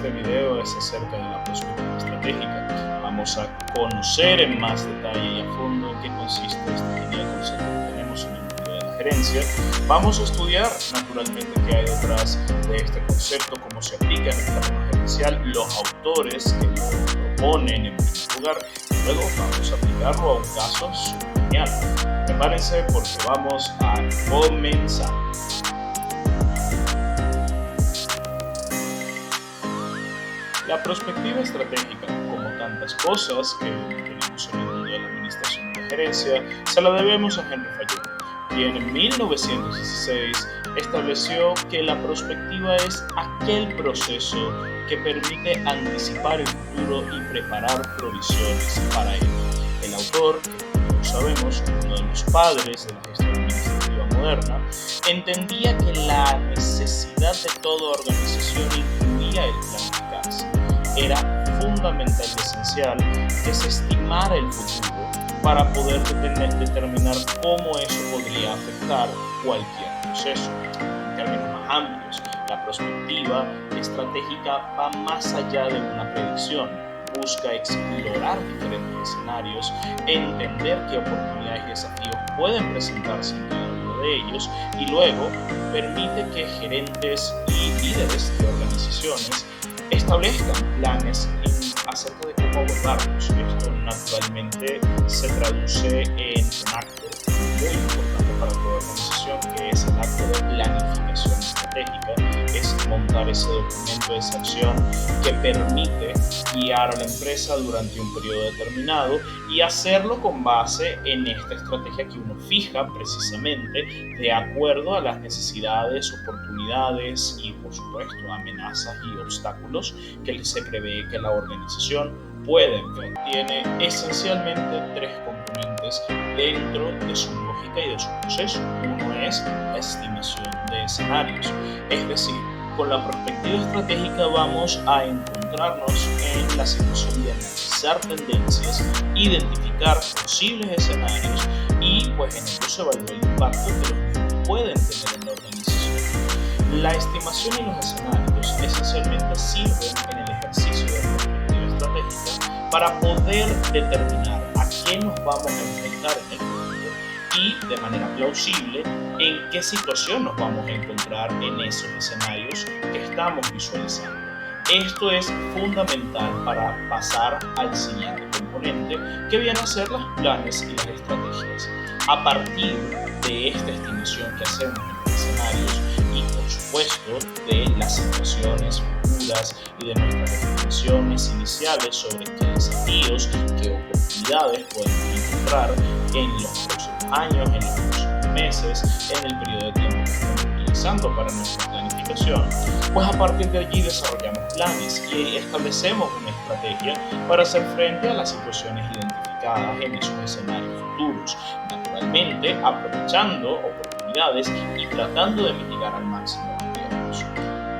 este video es acerca de la perspectiva estratégica. Vamos a conocer en más detalle y a fondo en qué consiste esta línea de concepto que tenemos en el mundo de la gerencia. Vamos a estudiar naturalmente qué hay detrás de este concepto, cómo se aplica en el terreno gerencial, los autores que lo proponen en primer lugar, y luego vamos a aplicarlo a un caso genial. Prepárense porque vamos a comenzar. La perspectiva estratégica, como tantas cosas que tenemos en el mundo de la administración y la gerencia, se la debemos a Henry Fayol, quien en 1916 estableció que la perspectiva es aquel proceso que permite anticipar el futuro y preparar provisiones para él. El autor, como sabemos, uno de los padres de la gestión administrativa moderna, entendía que la necesidad de toda organización incluía el planificarse. Era fundamental y esencial que se estimara el futuro para poder determinar cómo eso podría afectar cualquier proceso. En términos más amplios, la perspectiva estratégica va más allá de una predicción. Busca explorar diferentes escenarios, entender qué oportunidades y desafíos pueden presentarse en cada uno de ellos y luego permite que gerentes y líderes de organizaciones establezcan planes acerca de cómo abordarlos. Esto naturalmente se traduce en un acto muy importante para toda organización, que es el acto de planificación estratégica. Es montar ese documento, esa acción que permite guiar a la empresa durante un periodo determinado y hacerlo con base en esta estrategia que uno fija precisamente de acuerdo a las necesidades, oportunidades y por supuesto amenazas y obstáculos que se prevé que la organización puede enfrentar. Tiene esencialmente tres componentes dentro de su lógica y de su proceso. Uno es la estimación de escenarios, es decir, con la perspectiva estratégica vamos a encontrarnos en la situación de analizar tendencias, identificar posibles escenarios y pues en ello se evalúa el impacto que los mismos pueden tener en la organización. La estimación y los escenarios esencialmente sirven en el ejercicio de la perspectiva estratégica para poder determinar a qué nos vamos a enfrentar en el futuro y de manera plausible en qué situación nos vamos a encontrar en esos escenarios que estamos visualizando. Esto es fundamental para pasar al siguiente componente, que viene a ser los planes y las estrategias. A partir de esta estimación que hacemos en los escenarios y por supuesto de las situaciones futuras y de nuestras definiciones iniciales sobre qué desafíos, qué oportunidades podemos encontrar en los próximos años, en los próximos meses, en el periodo de tiempo que estamos utilizando para nuestra planificación, pues a partir de allí desarrollamos planes y establecemos una estrategia para hacer frente a las situaciones identificadas en esos escenarios futuros, naturalmente aprovechando oportunidades y tratando de mitigar al máximo los riesgos.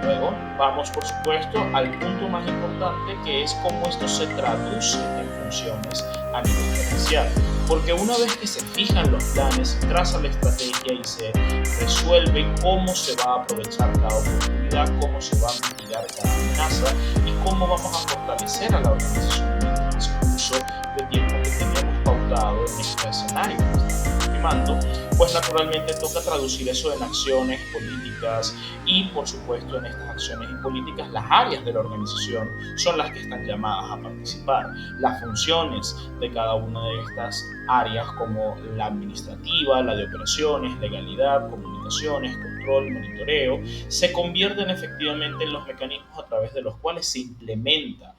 Luego vamos por supuesto al punto más importante, que es cómo esto se traduce en funciones a nivel gerencial. Porque una vez que se fijan los planes, se traza la estrategia y se resuelve cómo se va a aprovechar cada oportunidad, cómo se va a mitigar cada amenaza y cómo vamos a fortalecer a la organización en el transcurso de tiempo que tenemos pautado en este escenario que estamos estimando, pues naturalmente toca traducir eso en acciones políticas y por supuesto en estas acciones y políticas las áreas de la organización son las que están llamadas a participar. Las funciones de cada una de estas áreas, como la administrativa, la de operaciones, legalidad, comunicaciones, control, monitoreo, se convierten efectivamente en los mecanismos a través de los cuales se implementa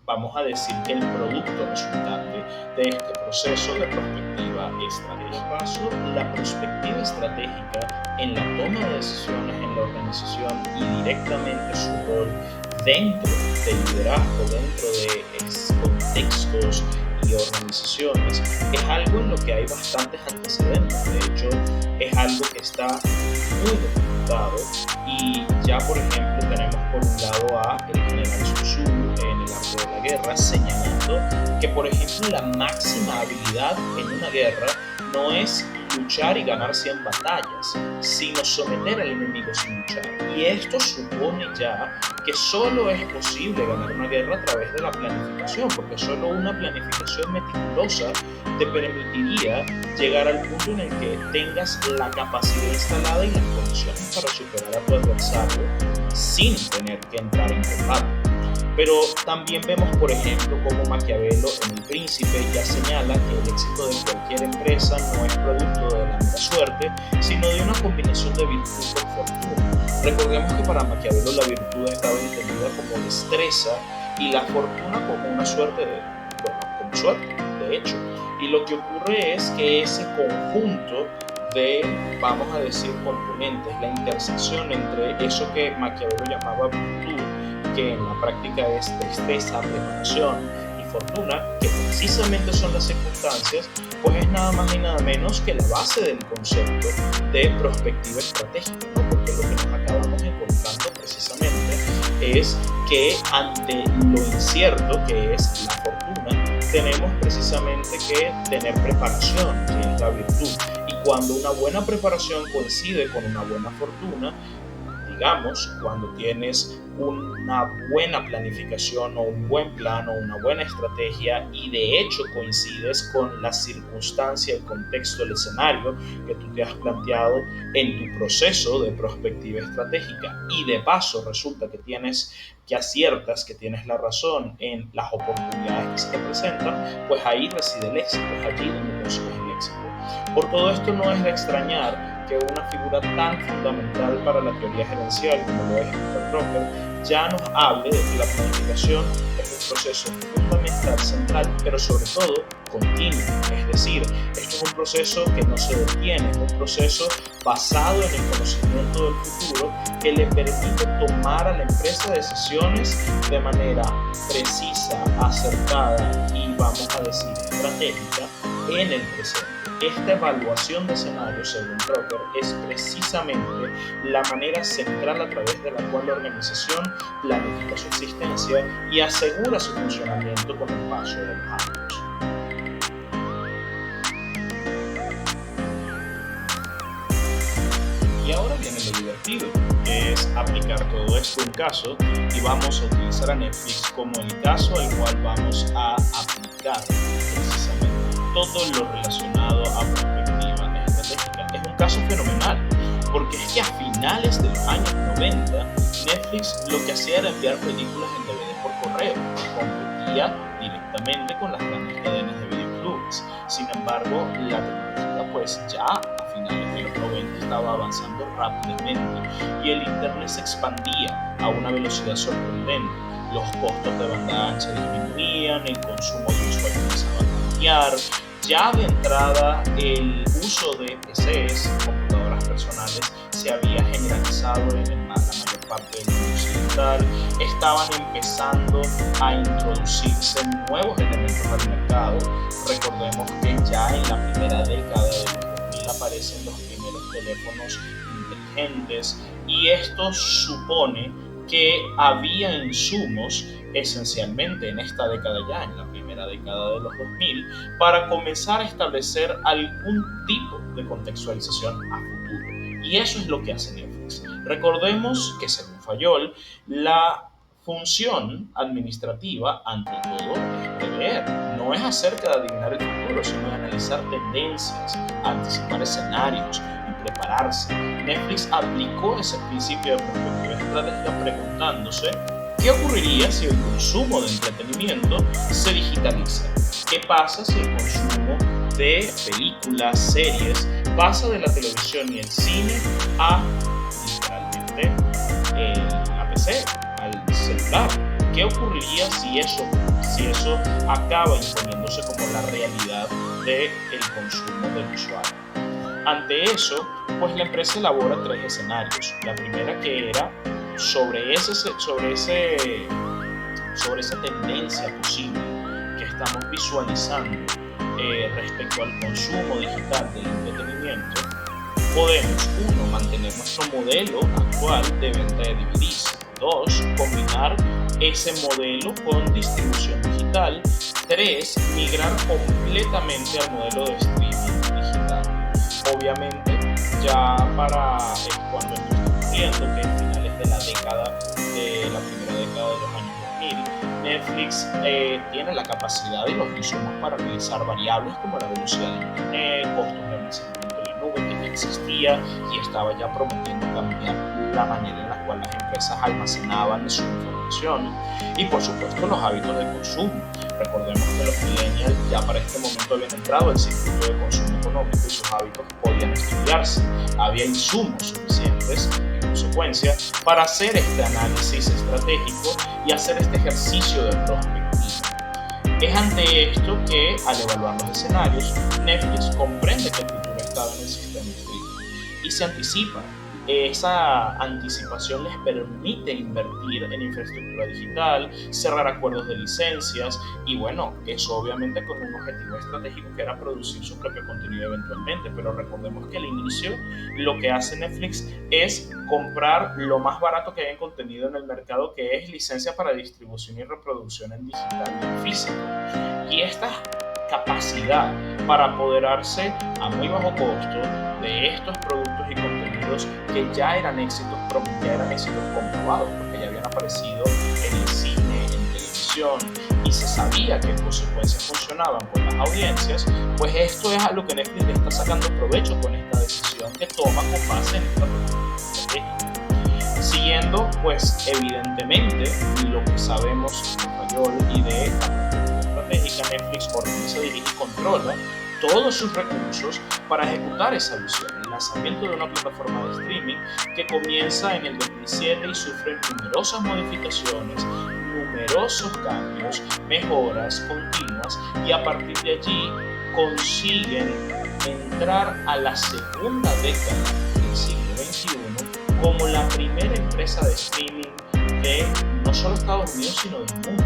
vamos a decir que el producto resultante de este proceso de perspectiva estratégica. Paso, la perspectiva estratégica en la toma de decisiones en la organización y directamente su rol dentro del liderazgo, dentro de contextos y organizaciones, es algo en lo que hay bastantes antecedentes. De hecho, es algo que está muy documentado y ya, por ejemplo, tenemos por un lado a el general Sun Tzu en El arte de la guerra, señalando que, por ejemplo, la máxima habilidad en una guerra no es luchar y ganar 100 batallas, sino someter al enemigo sin luchar. Y esto supone ya que solo es posible ganar una guerra a través de la planificación, porque solo una planificación meticulosa te permitiría llegar al punto en el que tengas la capacidad instalada y las condiciones para superar a tu adversario sin tener que entrar en combate. Pero también vemos, por ejemplo, cómo Maquiavelo en El Príncipe ya señala que el éxito de cualquier empresa no es producto de la mera suerte, sino de una combinación de virtud con fortuna. Recordemos que para Maquiavelo la virtud estaba entendida como destreza y la fortuna como una suerte como suerte, de hecho. Y lo que ocurre es que ese conjunto de, vamos a decir, componentes, la intersección entre eso que Maquiavelo llamaba virtud, que en la práctica es destreza, preparación y fortuna, que precisamente son las circunstancias, pues es nada más y nada menos que la base del concepto de prospectiva estratégica, ¿no? Porque lo que nos acabamos encontrando precisamente es que ante lo incierto que es la fortuna, tenemos precisamente que tener preparación, que es la virtud. Y cuando una buena preparación coincide con una buena fortuna, digamos, cuando tienes una buena planificación o un buen plan o una buena estrategia y de hecho coincides con la circunstancia, el contexto, el escenario que tú te has planteado en tu proceso de prospectiva estratégica y de paso resulta que aciertas, que tienes la razón en las oportunidades que se te presentan, pues ahí reside el éxito, es allí donde consigues el éxito. Por todo esto no es de extrañar que una figura tan fundamental para la teoría gerencial como lo es Peter Drucker ya nos hable de que la planificación es un proceso fundamental, central, pero sobre todo continuo. Es decir, esto es un proceso que no se detiene, es un proceso basado en el conocimiento del futuro que le permite tomar a la empresa decisiones de manera precisa, acertada y, vamos a decir, estratégica en el presente. Esta evaluación de escenarios, según Drucker, es precisamente la manera central a través de la cual la organización planifica su existencia y asegura su funcionamiento con el paso de los años. Y ahora viene lo divertido, que es aplicar todo esto en caso y vamos a utilizar a Netflix como el caso al cual vamos a aplicar precisamente todo lo relacionado a perspectiva estratégica. Es un caso fenomenal, porque es que a finales de los años 90, Netflix lo que hacía era enviar películas en DVD por correo, competía directamente con las grandes cadenas de videoclubes. Sin embargo, la tecnología pues ya a finales de los 90 estaba avanzando rápidamente y el internet se expandía a una velocidad sorprendente. Los costos de banda ancha disminuían, el consumo de usuarios comenzaba a cambiar. Ya de entrada el uso de PCs, computadoras personales, se había generalizado en la mayor parte del mundo occidental. Estaban empezando a introducirse nuevos elementos al mercado. Recordemos que ya en la primera década de los 2000 aparecen los primeros teléfonos inteligentes y esto supone que había insumos esencialmente en esta década ya, en la primera década de los 2000, para comenzar a establecer algún tipo de contextualización a futuro. Y eso es lo que hace Netflix. Recordemos que según Fayol, la función administrativa, ante todo, es prever. No es acerca de adivinar el futuro, sino de analizar tendencias, anticipar escenarios y prepararse. Netflix aplicó ese principio de perspectiva estratégica preguntándose ¿qué ocurriría si el consumo de entretenimiento se digitaliza? ¿Qué pasa si el consumo de películas, series, pasa de la televisión y el cine a, literalmente, la PC, al celular? ¿Qué ocurriría si eso acaba imponiéndose como la realidad del consumo del usuario? Ante eso, pues la empresa elabora 3 escenarios. La primera que era sobre esa tendencia posible que estamos visualizando respecto al consumo digital del entretenimiento, podemos, 1, mantener nuestro modelo actual de venta de DVDs, 2, combinar ese modelo con distribución digital, 3, migrar completamente al modelo de streaming digital. obviamente, ya para cuando esto está ocurriendo, que es finales de la década, de la primera década de los años 2000, Netflix tiene la capacidad y los insumos para realizar variables como la velocidad de internet, costos de almacenamiento en la nube que ya existía y estaba ya prometiendo cambiar la manera en la cual las empresas almacenaban su información y por supuesto los hábitos de consumo. Recordemos que los millennials ya para este momento habían entrado al circuito de consumo económico y sus hábitos podían estudiarse. Había insumos suficientes, en consecuencia, para hacer este análisis estratégico y hacer este ejercicio de prospectiva. Es ante esto que, al evaluar los escenarios, Netflix comprende que el futuro estaba en el sistema de streaming y se anticipa. Esa anticipación les permite invertir en infraestructura digital, cerrar acuerdos de licencias y bueno, eso obviamente con un objetivo estratégico que era producir su propio contenido eventualmente, pero recordemos que al inicio lo que hace Netflix es comprar lo más barato que hay en contenido en el mercado, que es licencia para distribución y reproducción en digital y en físico. Y esta capacidad para apoderarse a muy bajo costo de estos productos y contenidos que ya eran éxitos comprobados, porque ya habían aparecido en el cine, en televisión, y se sabía que en consecuencia funcionaban con las audiencias, pues esto es a lo que Netflix le está sacando provecho con esta decisión que toma con base en esta estrategia. Siguiendo, pues evidentemente, lo que sabemos de Fayol y de esta estratégica, Netflix organiza, dirige y controla todos sus recursos para ejecutar esa visión, el lanzamiento de una plataforma de streaming que comienza en el 2007 y sufre numerosas modificaciones, numerosos cambios, mejoras continuas y a partir de allí consiguen entrar a la segunda década del siglo XXI como la primera empresa de streaming de no solo Estados Unidos sino del mundo,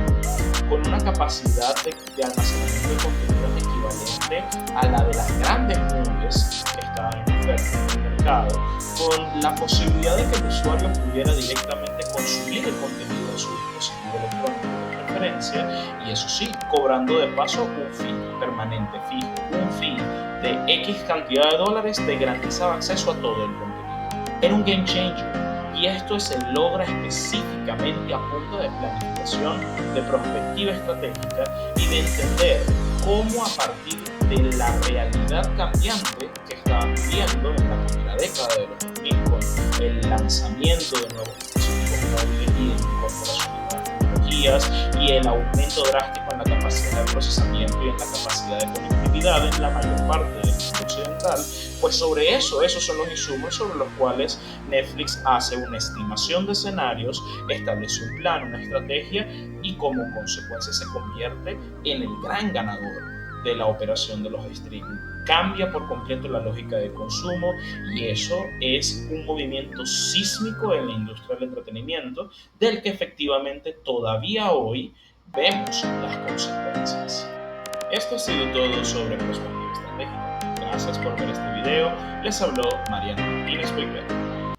con una capacidad de almacenamiento de contenidos equivalente a la de las grandes nubes que estaban en oferta en el mercado, con la posibilidad de que el usuario pudiera directamente consumir el contenido de su dispositivo electrónico de preferencia y eso sí, cobrando de paso un fee permanente fijo, un fee de X cantidad de dólares te garantizaba acceso a todo el contenido. Era un game changer. Y esto se logra específicamente a punta de planificación, de perspectiva estratégica y de entender cómo a partir de la realidad cambiante que estaban viviendo en la primera década de los 2000 con el lanzamiento de nuevos dispositivos móviles y de incorporación de nuevas tecnologías y el aumento drástico en la capacidad de procesamiento y en la capacidad de conectividad en la mayor parte del mundo occidental, pues sobre eso, esos son los insumos sobre los cuales Netflix hace una estimación de escenarios, establece un plan, una estrategia y como consecuencia se convierte en el gran ganador de la operación de los streaming. Cambia por completo la lógica de consumo y eso es un movimiento sísmico en la industria del entretenimiento del que efectivamente todavía hoy vemos las consecuencias. Esto ha sido todo sobre perspectiva estratégica. Gracias por ver este video. Les habló Mariano Martínez Rivera.